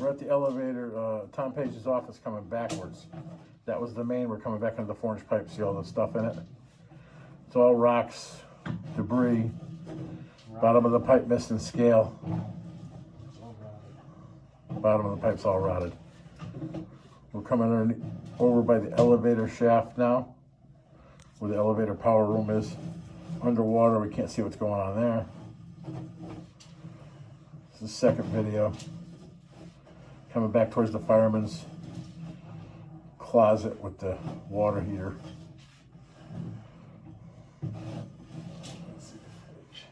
We're at the elevator, Tom Page's office coming backwards. That was the main, we're coming back into the 4-inch pipe, see all the stuff in it? It's all rocks, debris, bottom of the pipe missing scale. Bottom of the pipe's all rotted. We're coming over by the elevator shaft now, where the elevator power room is. Underwater, we can't see what's going on there. This is the second video. Coming back towards the fireman's closet with the water heater. Let's see the footage.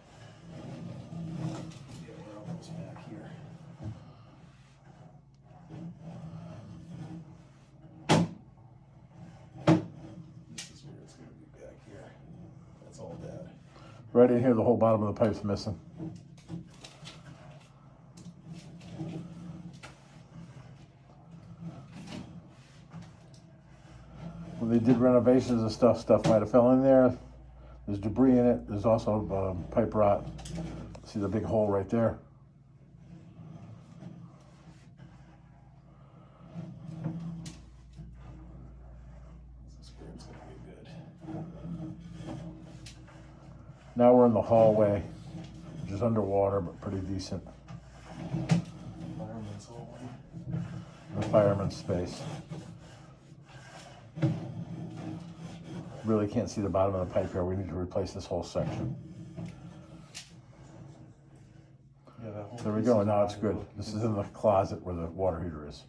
Yeah, we're almost back here. This is where it's going to be back here. That's all dead. Right in here, the whole bottom of the pipe's missing. When they did renovations and stuff might have fell in there. There's debris in it. There's also pipe rot. See the big hole right there? This is where it's going to be good. Now we're in the hallway, which is underwater, but pretty decent. Fireman's hallway. The fireman's space. Really can't see the bottom of the pipe here. We need to replace this whole section. Yeah, that whole There we piece go, is now it's rotted. good. This is in the closet where the water heater is.